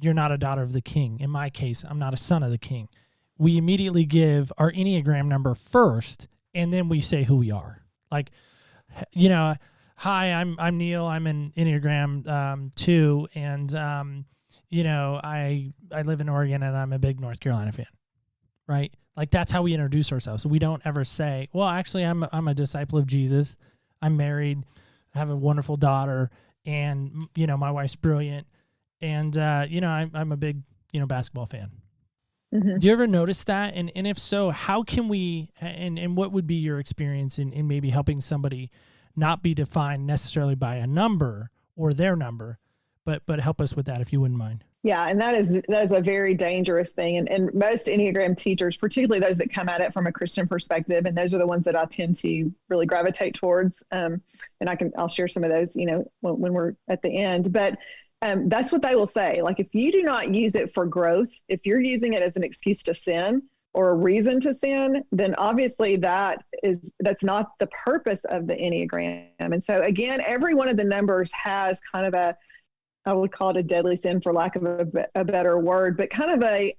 you're not a daughter of the king. In my case, I'm not a son of the king. We immediately give our Enneagram number first, and then we say who we are. Like, hi, I'm Neil. I'm an Enneagram 2, and I live in Oregon, and I'm a big North Carolina fan. Right? Like that's how we introduce ourselves. So we don't ever say, well, actually, I'm a disciple of Jesus. I'm married, have a wonderful daughter, and, you know, my wife's brilliant. And, you know, I'm a big, you know, basketball fan. Mm-hmm. Do you ever notice that? And if so, how can we, and what would be your experience in maybe helping somebody not be defined necessarily by a number or their number, but help us with that if you wouldn't mind. Yeah, and that is a very dangerous thing. And most Enneagram teachers, particularly those that come at it from a Christian perspective, and those are the ones that I tend to really gravitate towards. And I'll share some of those, you know, when we're at the end. But that's what they will say. Like, if you do not use it for growth, if you're using it as an excuse to sin or a reason to sin, then obviously that's not the purpose of the Enneagram. And so again, every one of the numbers has kind of I would call it a deadly sin for lack of a better word, but kind of a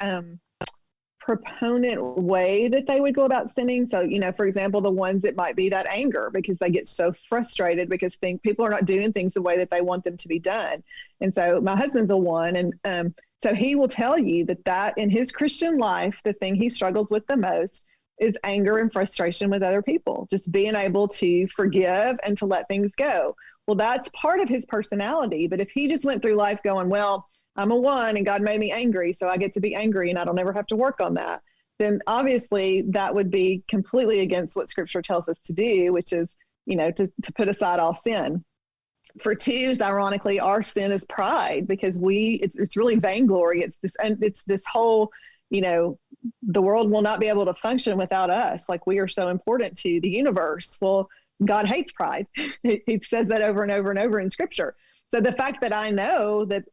proponent way that they would go about sinning. So, you know, for example, the ones that might be that anger because they get so frustrated because people are not doing things the way that they want them to be done. And so my husband's a one. And so he will tell you that in his Christian life, the thing he struggles with the most is anger and frustration with other people, just being able to forgive and to let things go. Well, that's part of his personality. But if he just went through life going, well, I'm a one and God made me angry, so I get to be angry and I don't ever have to work on that, then obviously that would be completely against what Scripture tells us to do, which is, you know, to put aside all sin. For twos, ironically, our sin is pride because it's really vainglory. It's this whole, you know, the world will not be able to function without us. Like, we are so important to the universe. Well, God hates pride. He says that over and over and over in Scripture. So the fact that I know that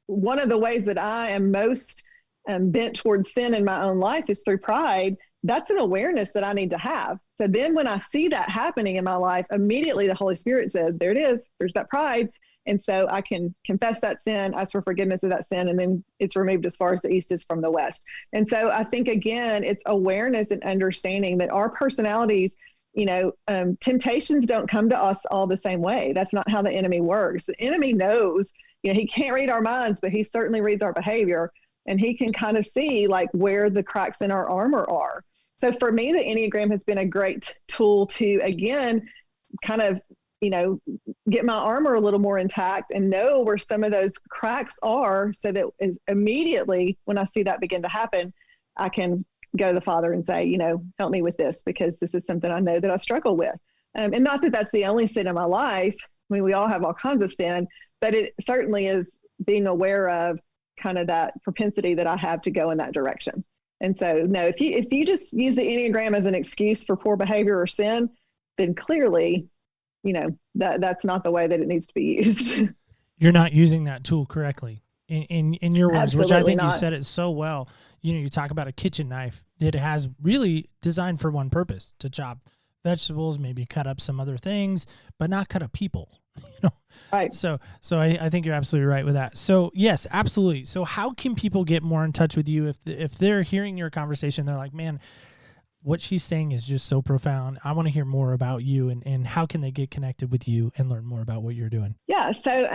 one of the ways that I am most bent towards sin in my own life is through pride, that's an awareness that I need to have. So then when I see that happening in my life, immediately the Holy Spirit says, there it is, there's that pride. And so I can confess that sin, ask for forgiveness of that sin, and then it's removed as far as the east is from the west. And so I think, again, it's awareness and understanding that our personalities, you know, temptations don't come to us all the same way. That's not how the enemy works. The enemy knows, you know, he can't read our minds, but he certainly reads our behavior, and he can kind of see like where the cracks in our armor are. So for me, the Enneagram has been a great tool to, again, kind of, you know, get my armor a little more intact and know where some of those cracks are, so that immediately when I see that begin to happen, I can go to the Father and say, you know, help me with this, because this is something I know that I struggle with. And not that that's the only sin in my life. I mean, we all have all kinds of sin, but it certainly is being aware of kind of that propensity that I have to go in that direction. And so, no, if you just use the Enneagram as an excuse for poor behavior or sin, then clearly, you know, that's not the way that it needs to be used. You're not using that tool correctly. In your words, Absolutely which I think not. you said it so well. You know, you talk about a kitchen knife that has really designed for one purpose, to chop vegetables, maybe cut up some other things, but not cut up people. You know, Right. So I think you're absolutely right with that. So yes, absolutely. So how can people get more in touch with you if they're hearing your conversation? They're like, man, what she's saying is just so profound. I want to hear more about you, and how can they get connected with you and learn more about what you're doing? Yeah. So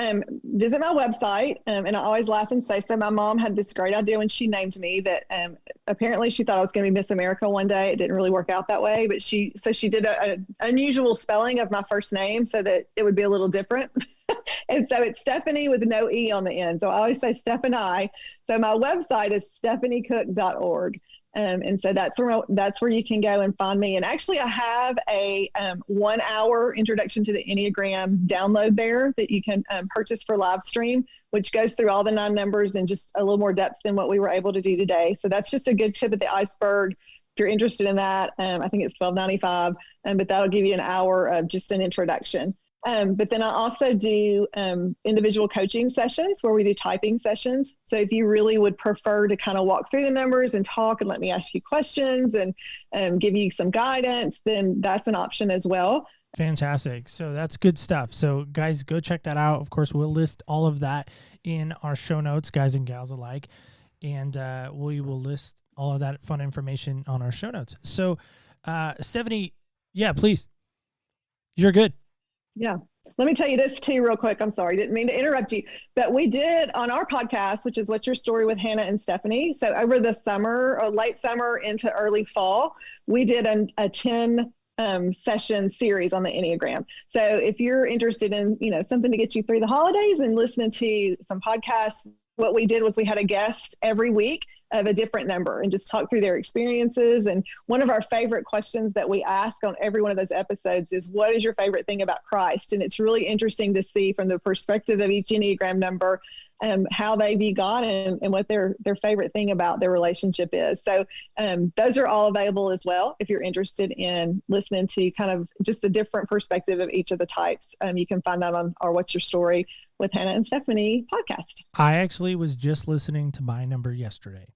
visit my website. And I always laugh and say, so my mom had this great idea when she named me that apparently she thought I was going to be Miss America one day. It didn't really work out that way, but she did an unusual spelling of my first name so that it would be a little different. And so it's Stephani with no E on the end. So I always say Stephani. So my website is stephanicook.org. And so that's where you can go and find me. And actually, I have a 1 hour introduction to the Enneagram download there that you can purchase for live stream, which goes through all the 9 numbers in just a little more depth than what we were able to do today. So that's just a good tip of the iceberg. If you're interested in that, I think it's $12.95, but that'll give you an hour of just an introduction. But then I also do individual coaching sessions where we do typing sessions. So if you really would prefer to kind of walk through the numbers and talk and let me ask you questions and give you some guidance, then that's an option as well. Fantastic. So that's good stuff. So guys, go check that out. Of course, we'll list all of that in our show notes, guys and gals alike. And we will list all of that fun information on our show notes. So Stephani, yeah, please. You're good. Yeah. Let me tell you this too, real quick. I'm sorry. Didn't mean to interrupt you, but we did on our podcast, which is What's Your Story with Hannah and Stephani. So over the summer or late summer into early fall, we did a 10 session series on the Enneagram. So if you're interested in, something to get you through the holidays and listening to some podcasts, what we did was we had a guest every week of a different number and just talk through their experiences. And one of our favorite questions that we ask on every one of those episodes is, what is your favorite thing about Christ? And it's really interesting to see from the perspective of each Enneagram number, how they view God and what their favorite thing about their relationship is. So those are all available as well. If you're interested in listening to kind of just a different perspective of each of the types, you can find that on our What's Your Story with Hannah and Stephani podcast. I actually was just listening to my number yesterday,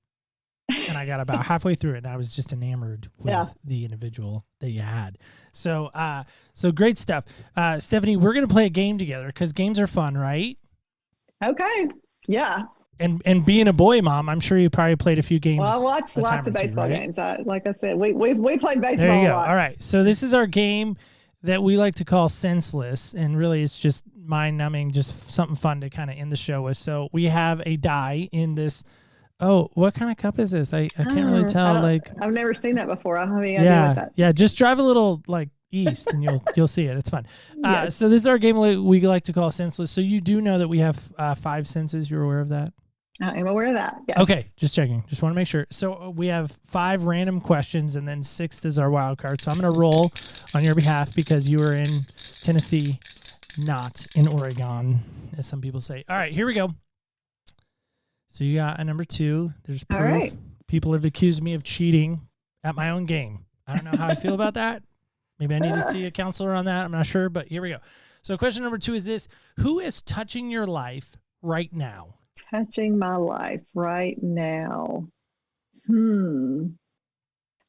and I got about halfway through it, and I was just enamored with the individual that you had. So great stuff. Stephani, we're going to play a game together because games are fun, right? Okay. Yeah. And being a boy mom, I'm sure you probably played a few games. Well, I watched lots of baseball games. Like I said, we played baseball there you a go. lot. All right. So this is our game that we like to call Senseless, and really it's just mind-numbing, just something fun to kind of end the show with. So we have a die in this. Oh, what kind of cup is this? I can't really tell. I've never seen that before. I don't have any idea what that. Yeah. Just drive a little east and you'll see it. It's fun. Yes. So this is our game we like to call Senseless. So you do know that we have 5 senses. You're aware of that? I am aware of that. Yes. Okay, just checking. Just want to make sure. So we have 5 random questions, and then 6th is our wild card. So I'm going to roll on your behalf because you are in Tennessee, not in Oregon, as some people say. All right, here we go. So you got a number 2. There's proof. All right. People have accused me of cheating at my own game. I don't know how I feel about that. Maybe I need to see a counselor on that. I'm not sure, but here we go. So question number 2 is this. Who is touching your life right now? Touching my life right now.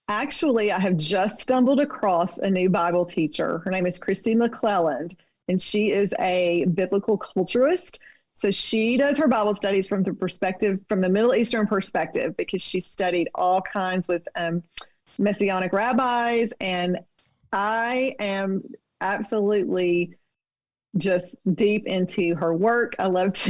Actually, I have just stumbled across a new Bible teacher. Her name is Christy McClelland, and she is a biblical culturist. So she does her Bible studies from the Middle Eastern perspective, because she studied all kinds with Messianic rabbis. And I am absolutely just deep into her work. I just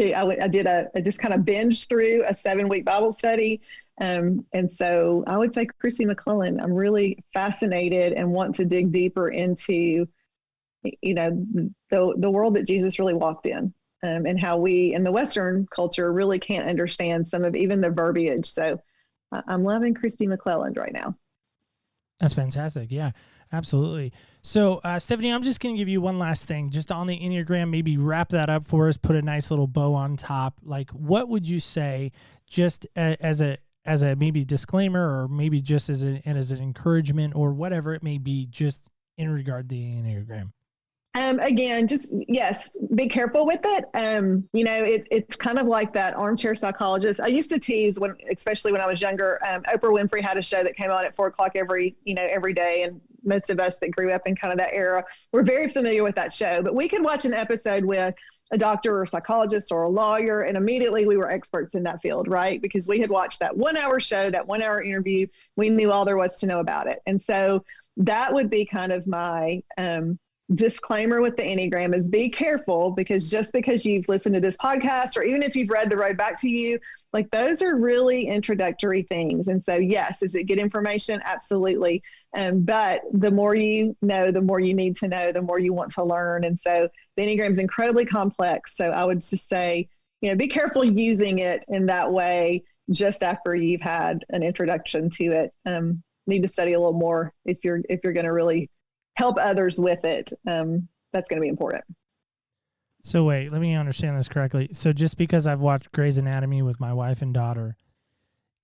kind of binged through a 7-week Bible study. And so I would say Christy McClelland, I'm really fascinated and want to dig deeper into, the world that Jesus really walked in, and how we in the Western culture really can't understand some of even the verbiage. So I'm loving Christy McClelland right now. That's fantastic. Yeah, absolutely. So, Stephani, I'm just going to give you one last thing, just on the Enneagram, maybe wrap that up for us, put a nice little bow on top. Like, what would you say, just as a maybe disclaimer, or maybe just as an encouragement, or whatever it may be, just in regard to the Enneagram? Again, just, yes, be careful with it. It's kind of like that armchair psychologist. I used to tease especially when I was younger. Oprah Winfrey had a show that came on at 4:00 every day. And most of us that grew up in kind of that era, we're very familiar with that show. But we could watch an episode with a doctor or a psychologist or a lawyer, and immediately we were experts in that field, right? Because we had watched that 1-hour show, that 1-hour interview. We knew all there was to know about it. And so that would be kind of my disclaimer with the Enneagram, is be careful, because just because you've listened to this podcast, or even if you've read The Road Back to You, like, those are really introductory things. And so, yes, is it good information? Absolutely. But the more you know, the more you need to know, the more you want to learn. And so the Enneagram is incredibly complex. So I would just say, be careful using it in that way just after you've had an introduction to it. Need to study a little more if you're going to really help others with it. That's going to be important. So wait, let me understand this correctly. So just because I've watched Grey's Anatomy with my wife and daughter,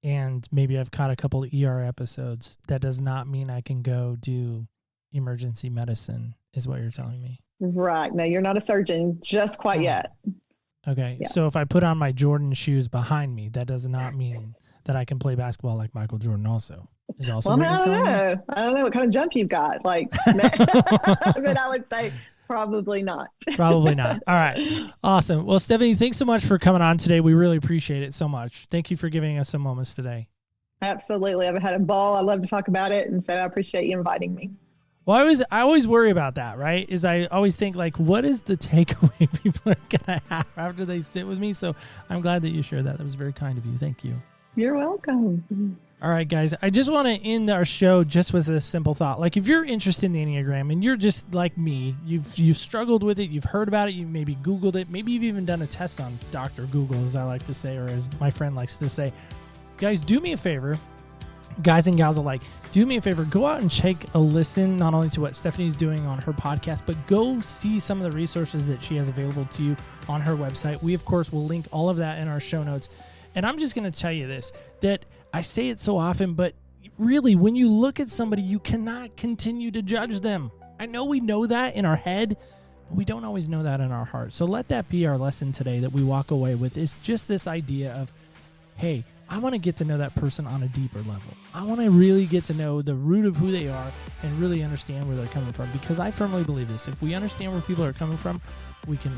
and maybe I've caught a couple of ER episodes, that does not mean I can go do emergency medicine, is what you're telling me. Right. No, you're not a surgeon just quite yet. Okay. Yeah. So if I put on my Jordan shoes behind me, that does not mean that I can play basketball like Michael Jordan also. Is also well, what you're telling me? I don't know what kind of jump you've got. But I would say probably not. Probably not. All right. Awesome. Well, Stephani, thanks so much for coming on today. We really appreciate it so much. Thank you for giving us some moments today. Absolutely. I've had a ball. I love to talk about it. And so I appreciate you inviting me. Well, I always worry about that, right? Is I always think, like, what is the takeaway people are going to have after they sit with me? So I'm glad that you shared that. That was very kind of you. Thank you. You're welcome. All right, guys, I just want to end our show just with a simple thought. Like, if you're interested in the Enneagram and you're just like me, you've struggled with it, you've heard about it, you've maybe Googled it, maybe you've even done a test on Dr. Google, as I like to say, or as my friend likes to say, guys, do me a favor, guys and gals alike, do me a favor, go out and take a listen, not only to what Stephanie's doing on her podcast, but go see some of the resources that she has available to you on her website. We, of course, will link all of that in our show notes. And I'm just going to tell you this, that I say it so often, but really, when you look at somebody, you cannot continue to judge them. I know we know that in our head, but we don't always know that in our heart. So let that be our lesson today that we walk away with, is just this idea of, hey, I want to get to know that person on a deeper level. I want to really get to know the root of who they are and really understand where they're coming from, because I firmly believe this. If we understand where people are coming from, we can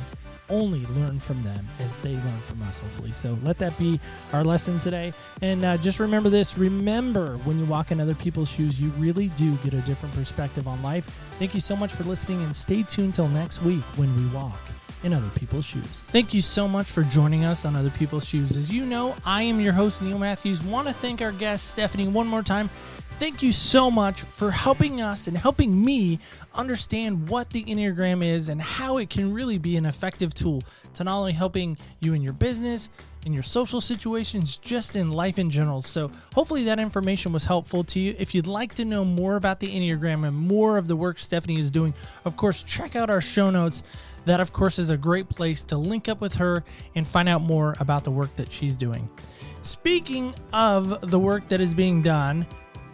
only learn from them as they learn from us, hopefully. So let that be our lesson today. And just remember this. Remember, when you walk in other people's shoes, you really do get a different perspective on life. Thank you so much for listening, and stay tuned till next week when we walk in other people's shoes. Thank you so much for joining us on Other People's Shoes. As you know, I am your host, Neil Matthews. Want to thank our guest, Stephanie, one more time. Thank you so much for helping us and helping me understand what the Enneagram is and how it can really be an effective tool to not only helping you in your business, in your social situations, just in life in general. So hopefully that information was helpful to you. If you'd like to know more about the Enneagram and more of the work Stephanie is doing, of course, check out our show notes. That, of course, is a great place to link up with her and find out more about the work that she's doing. Speaking of the work that is being done,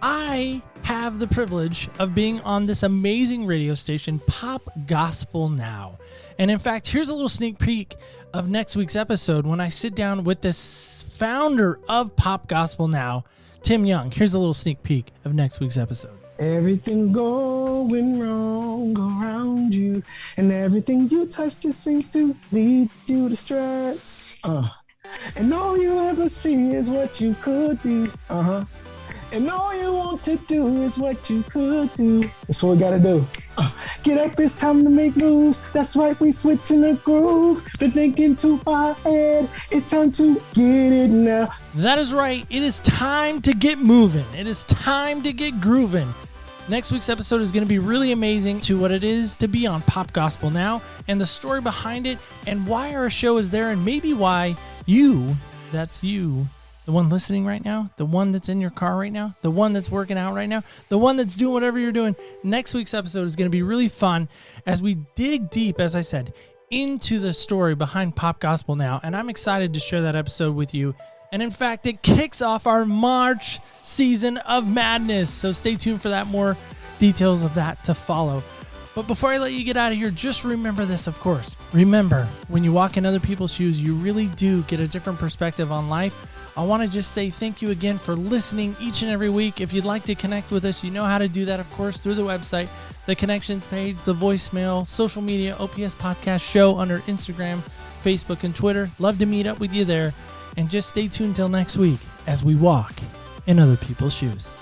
I have the privilege of being on this amazing radio station, Pop Gospel Now. And in fact, here's a little sneak peek of next week's episode when I sit down with this founder of Pop Gospel Now, Tim Young. Here's a little sneak peek of next week's episode. Everything going wrong around you, and everything you touch just seems to lead you to stress. And all you ever see is what you could be. And all you want to do is what you could do. That's what we gotta do. Get up, it's time to make moves. That's right, we switching the groove. Been thinking too far ahead. It's time to get it now. That is right. It is time to get moving. It is time to get grooving. Next week's episode is going to be really amazing to what it is to be on Pop Gospel Now and the story behind it and why our show is there and maybe why you, that's you, the one listening right now, the one that's in your car right now, the one that's working out right now, the one that's doing whatever you're doing. Next week's episode is going to be really fun as we dig deep, as I said, into the story behind Pop Gospel Now. And I'm excited to share that episode with you. And in fact, it kicks off our March season of madness. So stay tuned for that. More details of that to follow. But before I let you get out of here, just remember this, of course. Remember, when you walk in other people's shoes, you really do get a different perspective on life. I want to just say thank you again for listening each and every week. If you'd like to connect with us, you know how to do that, of course, through the website, the connections page, the voicemail, social media, OPS Podcast Show under Instagram, Facebook, and Twitter. Love to meet up with you there. And just stay tuned till next week as we walk in other people's shoes.